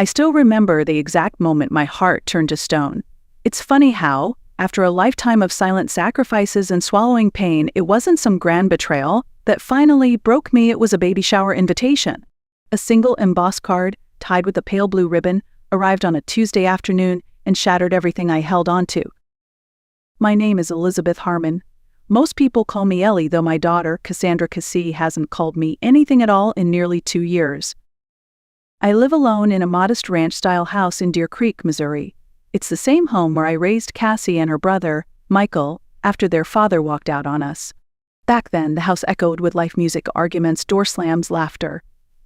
I still remember the exact moment my heart turned to stone. It's funny how, after a lifetime of silent sacrifices and swallowing pain, it wasn't some grand betrayal that finally broke me. It was a baby shower invitation. A single embossed card, tied with a pale blue ribbon, arrived on a Tuesday afternoon and shattered everything I held onto. My name is Elizabeth Harmon. Most people call me Ellie, though my daughter, Cassandra Cassie, hasn't called me anything at all in nearly 2 years. I live alone in a modest ranch-style house in Deer Creek, Missouri. It's the same home where I raised Cassie and her brother, Michael, after their father walked out on us. Back then, the house echoed with life music, arguments, door slams, laughter.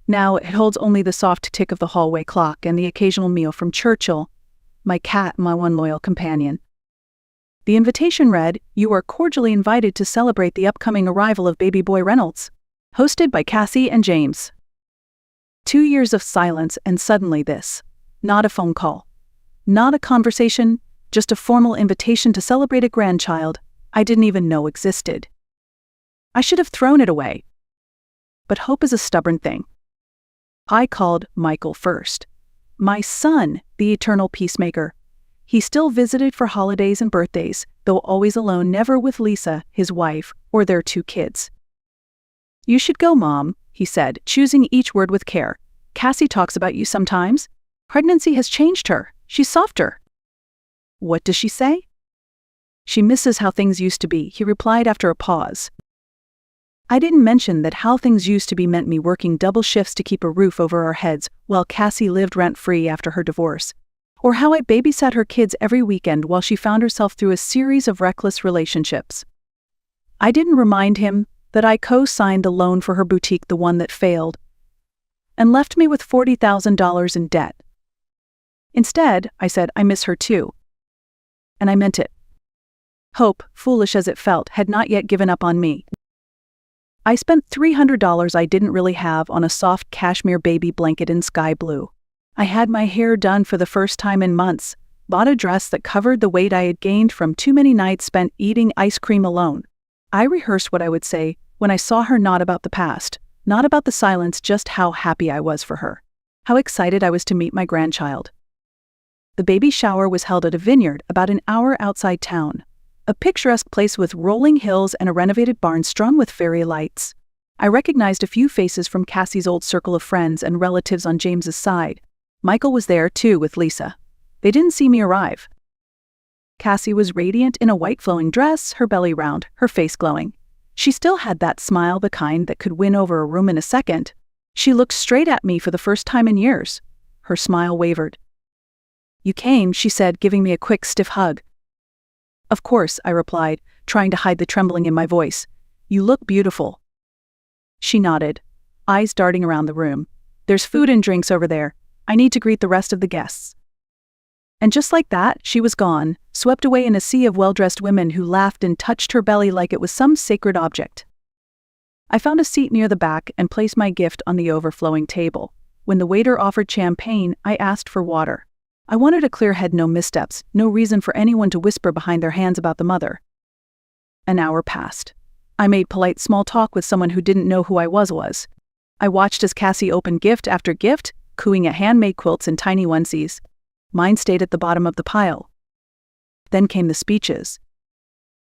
Now it holds only the soft tick of the hallway clock and the occasional meow from Churchill, my cat, my one loyal companion. The invitation read, "You are cordially invited to celebrate the upcoming arrival of baby boy Reynolds." Hosted by Cassie and James. 2 years of silence, and suddenly this. Not a phone call. Not a conversation, just a formal invitation to celebrate a grandchild I didn't even know existed. I should have thrown it away. But hope is a stubborn thing. I called Michael first. My son, the eternal peacemaker. He still visited for holidays and birthdays, though always alone, never with Lisa, his wife, or their 2 kids. "You should go, Mom," he said, choosing each word with care. "Cassie talks about you sometimes. Pregnancy has changed her. She's softer." "What does she say?" "She misses how things used to be," he replied after a pause. I didn't mention that how things used to be meant me working double shifts to keep a roof over our heads while Cassie lived rent-free after her divorce, or how I babysat her kids every weekend while she found herself through a series of reckless relationships. I didn't remind him that I co-signed the loan for her boutique, the one that failed, and left me with $40,000 in debt. Instead, I said, "I miss her too." And I meant it. Hope, foolish as it felt, had not yet given up on me. I spent $300 I didn't really have on a soft cashmere baby blanket in sky blue. I had my hair done for the first time in months, bought a dress that covered the weight I had gained from too many nights spent eating ice cream alone. I rehearsed what I would say when I saw her, not about the past, not about the silence, just how happy I was for her, how excited I was to meet my grandchild. The baby shower was held at a vineyard about an hour outside town, a picturesque place with rolling hills and a renovated barn strung with fairy lights. I recognized a few faces from Cassie's old circle of friends and relatives on James's side. Michael was there too with Lisa. They didn't see me arrive. Cassie was radiant in a white flowing dress, her belly round, her face glowing. She still had that smile, the kind that could win over a room in a second. She looked straight at me for the first time in years. Her smile wavered. "You came," she said, giving me a quick, stiff hug. "Of course," I replied, trying to hide the trembling in my voice. "You look beautiful." She nodded, eyes darting around the room. "There's food and drinks over there. I need to greet the rest of the guests." And just like that, she was gone, swept away in a sea of well-dressed women who laughed and touched her belly like it was some sacred object. I found a seat near the back and placed my gift on the overflowing table. When the waiter offered champagne, I asked for water. I wanted a clear head, no missteps, no reason for anyone to whisper behind their hands about the mother. An hour passed. I made polite small talk with someone who didn't know who I was. I watched as Cassie opened gift after gift, cooing at handmade quilts and tiny onesies. Mine stayed at the bottom of the pile. Then came the speeches.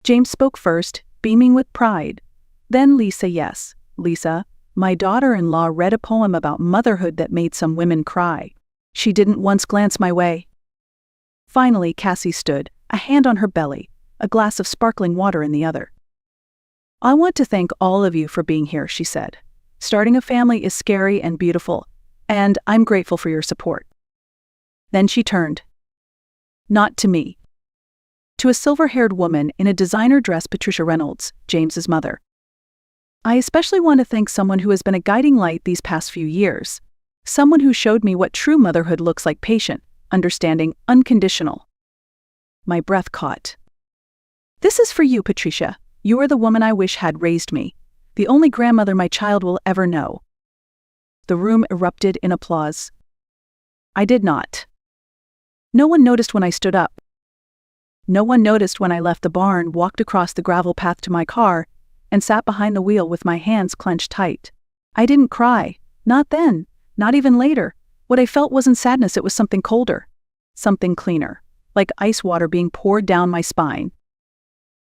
James spoke first, beaming with pride. Then Lisa, yes, Lisa, my daughter-in-law, read a poem about motherhood that made some women cry. She didn't once glance my way. Finally, Cassie stood, a hand on her belly, a glass of sparkling water in the other. "I want to thank all of you for being here," she said. "Starting a family is scary and beautiful, and I'm grateful for your support." Then she turned. Not to me. To a silver-haired woman in a designer dress, Patricia Reynolds, James's mother. "I especially want to thank someone who has been a guiding light these past few years. Someone who showed me what true motherhood looks like: patient, understanding, unconditional." My breath caught. "This is for you, Patricia. You are the woman I wish had raised me, the only grandmother my child will ever know." The room erupted in applause. I did not. No one noticed when I stood up. No one noticed when I left the barn, walked across the gravel path to my car, and sat behind the wheel with my hands clenched tight. I didn't cry, not then, not even later, What I felt wasn't sadness, it was something colder. Something cleaner. Like ice water being poured down my spine.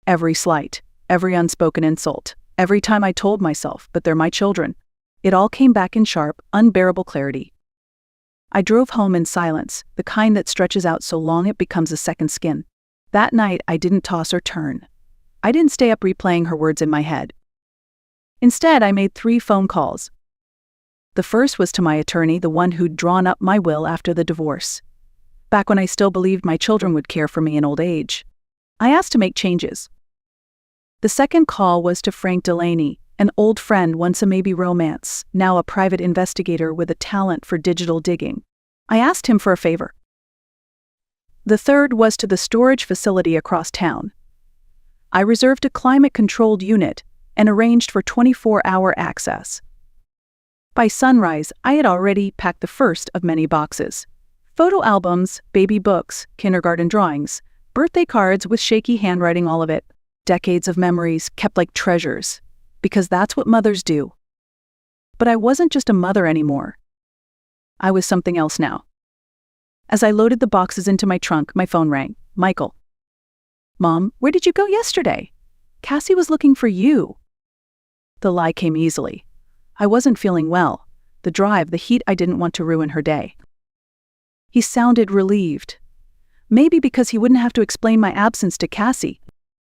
Every slight, every unspoken insult, every time I told myself, but they're my children, it all came back in sharp, unbearable clarity. I drove home in silence, the kind that stretches out so long it becomes a second skin. That night, I didn't toss or turn. I didn't stay up replaying her words in my head. Instead, I made 3 phone calls. The first was to my attorney, the one who'd drawn up my will after the divorce. Back when I still believed my children would care for me in old age. I asked to make changes. The second call was to Frank Delaney, an old friend, once a maybe romance, now a private investigator with a talent for digital digging. I asked him for a favor. The third was to the storage facility across town. I reserved a climate-controlled unit and arranged for 24-hour access. By sunrise, I had already packed the first of many boxes. Photo albums, baby books, kindergarten drawings, birthday cards with shaky handwriting, all of it. Decades of memories kept like treasures, because that's what mothers do. But I wasn't just a mother anymore. I was something else now. As I loaded the boxes into my trunk, my phone rang. Michael. Mom, where did you go yesterday? Cassie was looking for you. The lie came easily. I wasn't feeling well. The drive, the heat, I didn't want to ruin her day. He sounded relieved. Maybe because he wouldn't have to explain my absence to Cassie.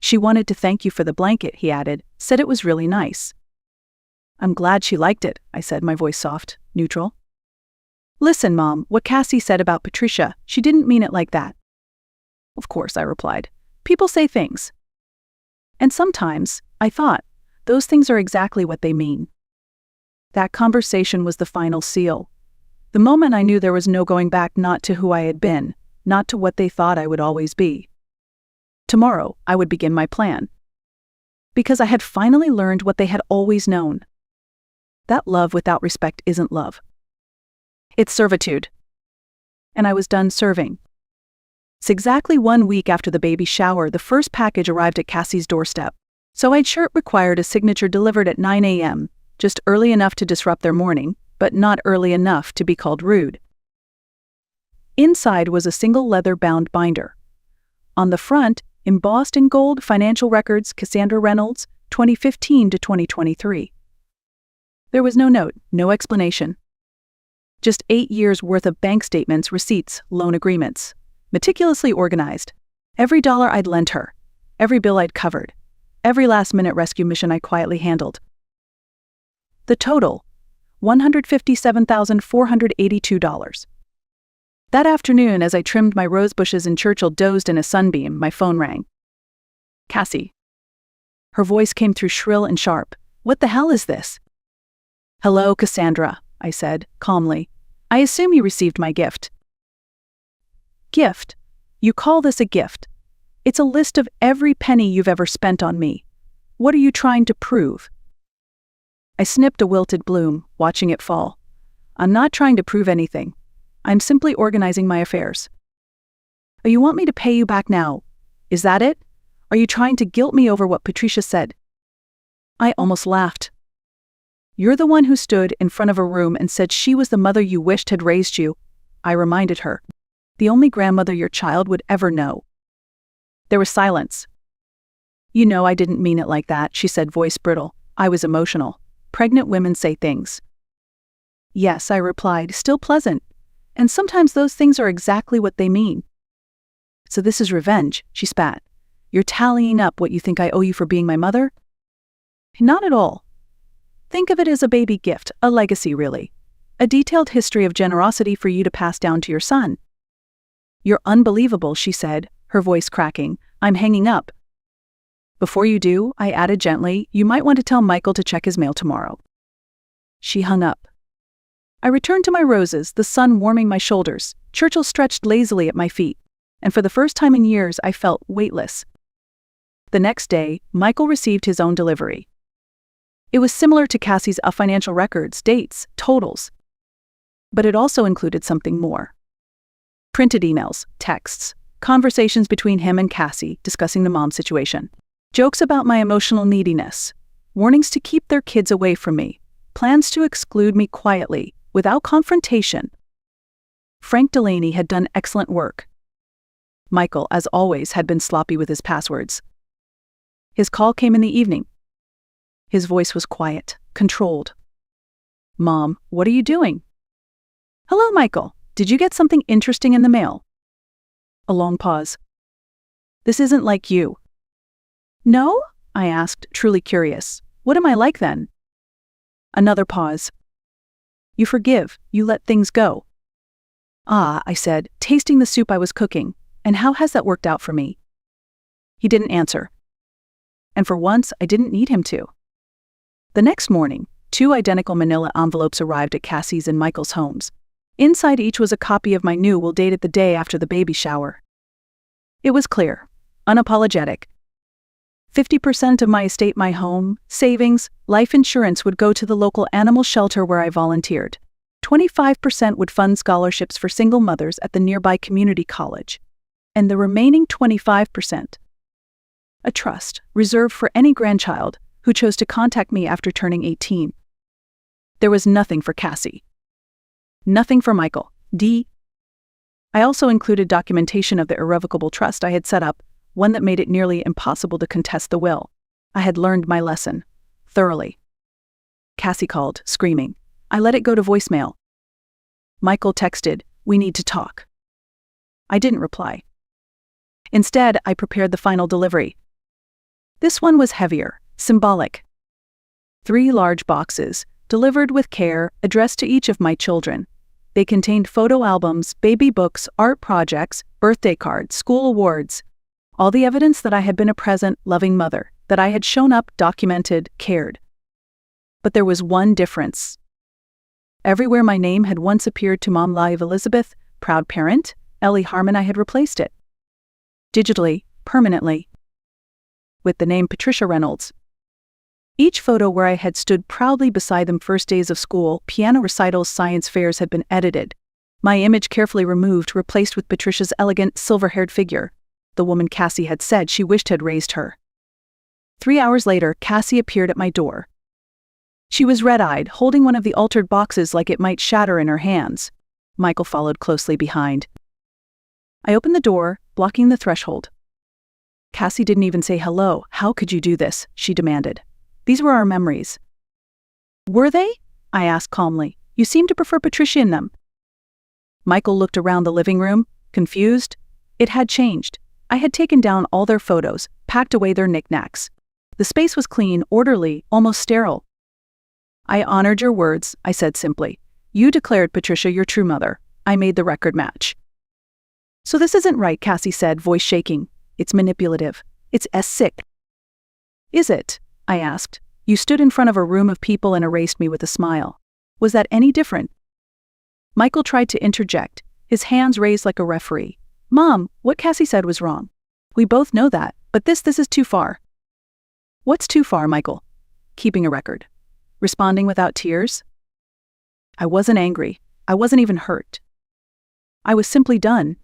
She wanted to thank you for the blanket, he added, said it was really nice. I'm glad she liked it, I said, my voice soft, neutral. Listen, Mom, what Cassie said about Patricia, she didn't mean it like that. Of course, I replied. People say things. And sometimes, I thought, those things are exactly what they mean. That conversation was the final seal. The moment I knew there was no going back, not to who I had been, not to what they thought I would always be. Tomorrow, I would begin my plan. Because I had finally learned what they had always known. That love without respect isn't love. It's servitude. And I was done serving. It's exactly 1 week after the baby shower, the first package arrived at Cassie's doorstep. So I'd sure it required a signature delivered at 9 a.m., just early enough to disrupt their morning, but not early enough to be called rude. Inside was a single leather-bound binder. On the front, embossed in gold, financial records, Cassandra Reynolds, 2015 to 2023. There was no note, no explanation. Just 8 years' worth of bank statements, receipts, loan agreements. Meticulously organized. Every dollar I'd lent her. Every bill I'd covered. Every last-minute rescue mission I quietly handled. The total, $157,482. That afternoon, as I trimmed my rose bushes in Churchill, dozed in a sunbeam, my phone rang. Cassie. Her voice came through shrill and sharp. What the hell is this? Hello, Cassandra, I said, calmly. I assume you received my gift. Gift? You call this a gift? It's a list of every penny you've ever spent on me. What are you trying to prove? I snipped a wilted bloom, watching it fall. I'm not trying to prove anything. I'm simply organizing my affairs. Oh, you want me to pay you back now? Is that it? Are you trying to guilt me over what Patricia said? I almost laughed. You're the one who stood in front of a room and said she was the mother you wished had raised you, I reminded her. The only grandmother your child would ever know. There was silence. You know I didn't mean it like that, she said, voice brittle. I was emotional. Pregnant women say things. Yes, I replied, still pleasant. And sometimes those things are exactly what they mean. So this is revenge, she spat. You're tallying up what you think I owe you for being my mother? Not at all. Think of it as a baby gift, a legacy really. A detailed history of generosity for you to pass down to your son. You're unbelievable, she said, her voice cracking. I'm hanging up. Before you do, I added gently, you might want to tell Michael to check his mail tomorrow. She hung up. I returned to my roses, the sun warming my shoulders. Churchill stretched lazily at my feet, and for the first time in years I felt weightless. The next day, Michael received his own delivery. It was similar to Cassie's financial records, dates, totals. But it also included something more. Printed emails, texts, conversations between him and Cassie discussing the mom situation. Jokes about my emotional neediness. Warnings to keep their kids away from me. Plans to exclude me quietly, without confrontation. Frank Delaney had done excellent work. Michael, as always, had been sloppy with his passwords. His call came in the evening. His voice was quiet, controlled. "Mom, what are you doing?" "Hello, Michael. Did you get something interesting in the mail?" A long pause. "This isn't like you." "No?" I asked, truly curious. "What am I like then?" Another pause. "You forgive, you let things go." "Ah," I said, tasting the soup I was cooking. "And how has that worked out for me?" He didn't answer. And for once, I didn't need him to. The next morning, 2 identical manila envelopes arrived at Cassie's and Michael's homes. Inside each was a copy of my new will dated the day after the baby shower. It was clear, unapologetic. 50% of my estate, my home, savings, life insurance would go to the local animal shelter where I volunteered. 25% would fund scholarships for single mothers at the nearby community college. And the remaining 25%, a trust reserved for any grandchild who chose to contact me after turning 18. There was nothing for Cassie. Nothing for Michael. I also included documentation of the irrevocable trust I had set up, one that made it nearly impossible to contest the will. I had learned my lesson. Thoroughly. Cassie called, screaming. I let it go to voicemail. Michael texted, "We need to talk." I didn't reply. Instead, I prepared the final delivery. This one was heavier, symbolic. 3 large boxes, delivered with care, addressed to each of my children. They contained photo albums, baby books, art projects, birthday cards, school awards. All the evidence that I had been a present, loving mother, that I had shown up, documented, cared. But there was one difference. Everywhere my name had once appeared to Mom Live Elizabeth, proud parent, Ellie Harmon, I had replaced it. Digitally, permanently. With the name Patricia Reynolds. Each photo where I had stood proudly beside them first days of school, piano recitals, science fairs had been edited. My image carefully removed, replaced with Patricia's elegant, silver-haired figure, the woman Cassie had said she wished had raised her. 3 hours later, Cassie appeared at my door. She was red-eyed, holding one of the altered boxes like it might shatter in her hands. Michael followed closely behind. I opened the door, blocking the threshold. Cassie didn't even say hello. "How could you do this?" she demanded. "These were our memories." "Were they?" I asked calmly. "You seem to prefer Patricia in them." Michael looked around the living room, confused. It had changed. I had taken down all their photos, packed away their knickknacks. The space was clean, orderly, almost sterile. "I honored your words," I said simply. "You declared Patricia your true mother. I made the record match." "So this isn't right," Cassie said, voice shaking. "It's manipulative. It's sick." "Is it?" I asked. "You stood in front of a room of people and erased me with a smile. Was that any different?" Michael tried to interject, his hands raised like a referee. "Mom, what Cassie said was wrong. We both know that, but this is too far." "What's too far, Michael?" "Keeping a record. Responding without tears." I wasn't angry. I wasn't even hurt. I was simply done.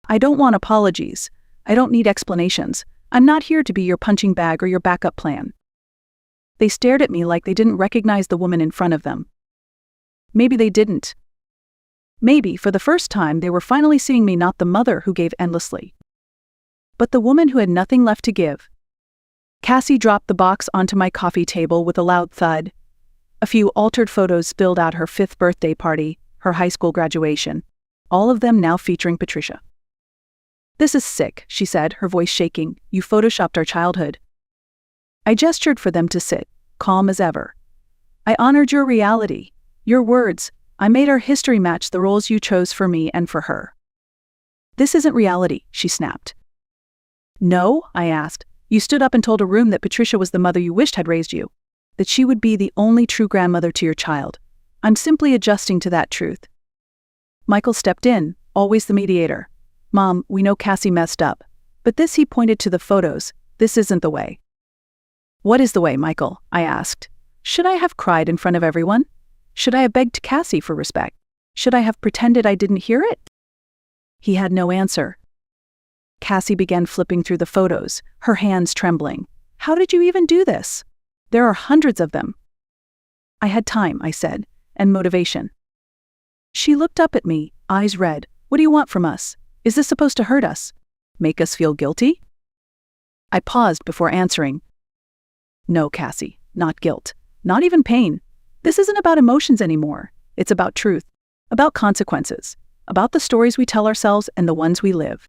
"I don't want apologies. I don't need explanations. I'm not here to be your punching bag or your backup plan." They stared at me like they didn't recognize the woman in front of them. Maybe they didn't. Maybe, for the first time, they were finally seeing me not the mother who gave endlessly, but the woman who had nothing left to give. Cassie dropped the box onto my coffee table with a loud thud. A few altered photos spilled out her 5th birthday party, her high school graduation, all of them now featuring Patricia. "This is sick," she said, her voice shaking. "You photoshopped our childhood." I gestured for them to sit, calm as ever. "I honored your reality, your words. I made our history match the roles you chose for me and for her." "This isn't reality," she snapped. "No?" I asked. "You stood up and told a room that Patricia was the mother you wished had raised you, that she would be the only true grandmother to your child. I'm simply adjusting to that truth." Michael stepped in, always the mediator. "Mom, we know Cassie messed up, but this," he pointed to the photos, "this isn't the way." "What is the way, Michael?" I asked. Should I have cried in front of everyone? Should I have begged Cassie for respect? Should I have pretended I didn't hear it? He had no answer. Cassie began flipping through the photos, her hands trembling. "How did you even do this? There are hundreds of them." "I had time," I said, "and motivation." She looked up at me, eyes red. What do you want from us? Is this supposed to hurt us? Make us feel guilty? I paused before answering. No, Cassie, not guilt. Not even pain. This isn't about emotions anymore. It's about truth. About consequences. About the stories we tell ourselves and the ones we live.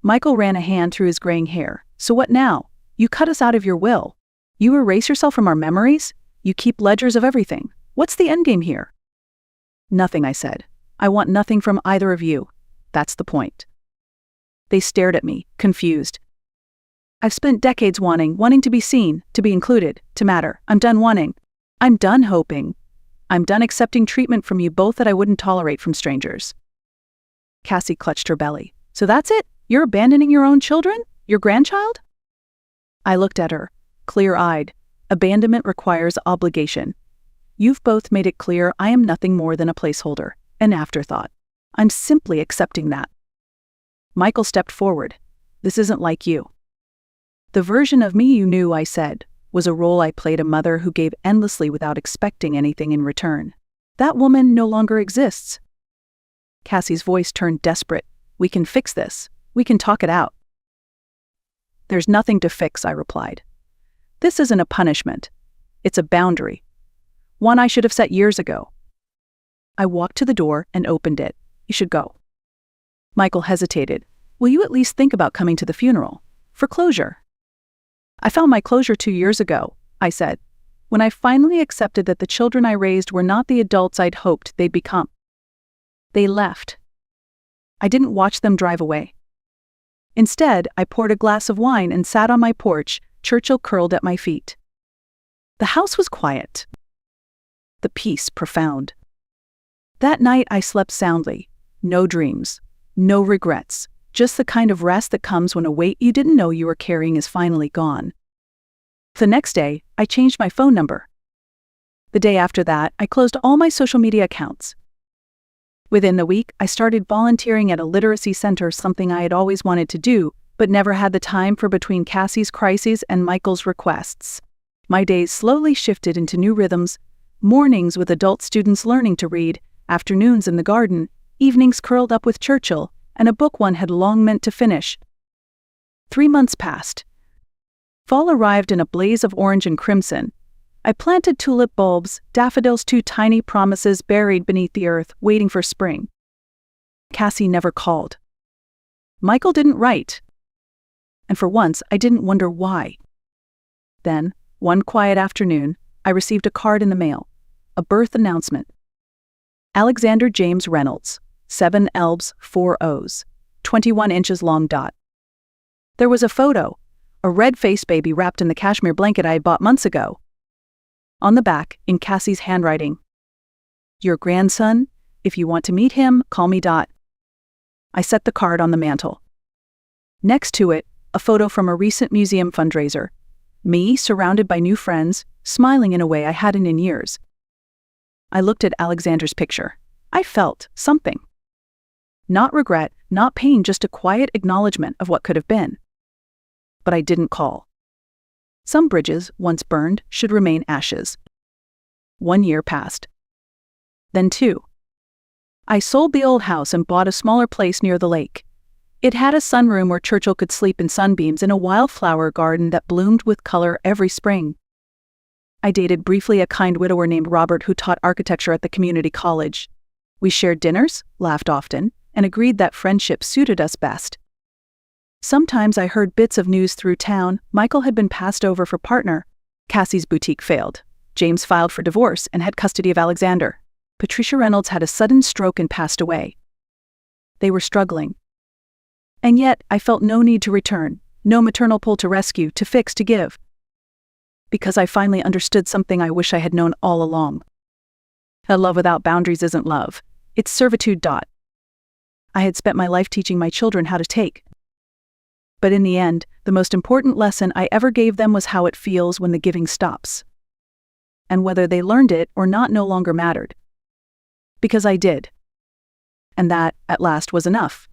Michael ran a hand through his graying hair. So what now? You cut us out of your will. You erase yourself from our memories? You keep ledgers of everything. What's the endgame here? Nothing, I said. I want nothing from either of you. That's the point. They stared at me, confused. I've spent decades wanting to be seen, to be included, to matter. I'm done wanting. I'm done hoping. I'm done accepting treatment from you both that I wouldn't tolerate from strangers. Cassie clutched her belly. So that's it? You're abandoning your own children? Your grandchild? I looked at her, clear-eyed. Abandonment requires obligation. You've both made it clear I am nothing more than a placeholder, an afterthought. I'm simply accepting that. Michael stepped forward. This isn't like you. The version of me you knew, I said, was a role I played, a mother who gave endlessly without expecting anything in return. That woman no longer exists. Cassie's voice turned desperate. We can fix this. We can talk it out. There's nothing to fix, I replied. This isn't a punishment. It's a boundary. One I should have set years ago. I walked to the door and opened it. You should go. Michael hesitated. Will you at least think about coming to the funeral? For closure. I found my closure 2 years ago, I said, when I finally accepted that the children I raised were not the adults I'd hoped they'd become. They left. I didn't watch them drive away. Instead, I poured a glass of wine and sat on my porch, Churchill curled at my feet. The house was quiet. The peace profound. That night I slept soundly. No dreams. No regrets. Just the kind of rest that comes when a weight you didn't know you were carrying is finally gone. The next day, I changed my phone number. The day after that, I closed all my social media accounts. Within the week, I started volunteering at a literacy center, something I had always wanted to do, but never had the time for between Cassie's crises and Michael's requests. My days slowly shifted into new rhythms, mornings with adult students learning to read, afternoons in the garden, evenings curled up with Churchill, and a book one had long meant to finish. 3 months passed. Fall arrived in a blaze of orange and crimson. I planted tulip bulbs, daffodils, 2 tiny promises buried beneath the earth, waiting for spring. Cassie never called. Michael didn't write. And for once, I didn't wonder why. Then, one quiet afternoon, I received a card in the mail. A birth announcement. Alexander James Reynolds, 7 L's, 4 O's, 21 inches long. There was a photo, a red-faced baby wrapped in the cashmere blanket I had bought months ago. On the back, in Cassie's handwriting, your grandson, if you want to meet him, call me. I set the card on the mantel. Next to it, a photo from a recent museum fundraiser. Me, surrounded by new friends, smiling in a way I hadn't in years. I looked at Alexander's picture. I felt something. Not regret, not pain, just a quiet acknowledgement of what could have been. But I didn't call. Some bridges, once burned, should remain ashes. 1 year passed. Then 2. I sold the old house and bought a smaller place near the lake. It had a sunroom where Churchill could sleep in sunbeams in a wildflower garden that bloomed with color every spring. I dated briefly a kind widower named Robert who taught architecture at the community college. We shared dinners, laughed often, and agreed that friendship suited us best. Sometimes I heard bits of news through town. Michael had been passed over for partner. Cassie's boutique failed. James filed for divorce and had custody of Alexander. Patricia Reynolds had a sudden stroke and passed away. They were struggling. And yet, I felt no need to return, no maternal pull to rescue, to fix, to give. Because I finally understood something I wish I had known all along. A love without boundaries isn't love. It's servitude. I had spent my life teaching my children how to take. But in the end, the most important lesson I ever gave them was how it feels when the giving stops. And whether they learned it or not no longer mattered. Because I did. And that, at last, was enough.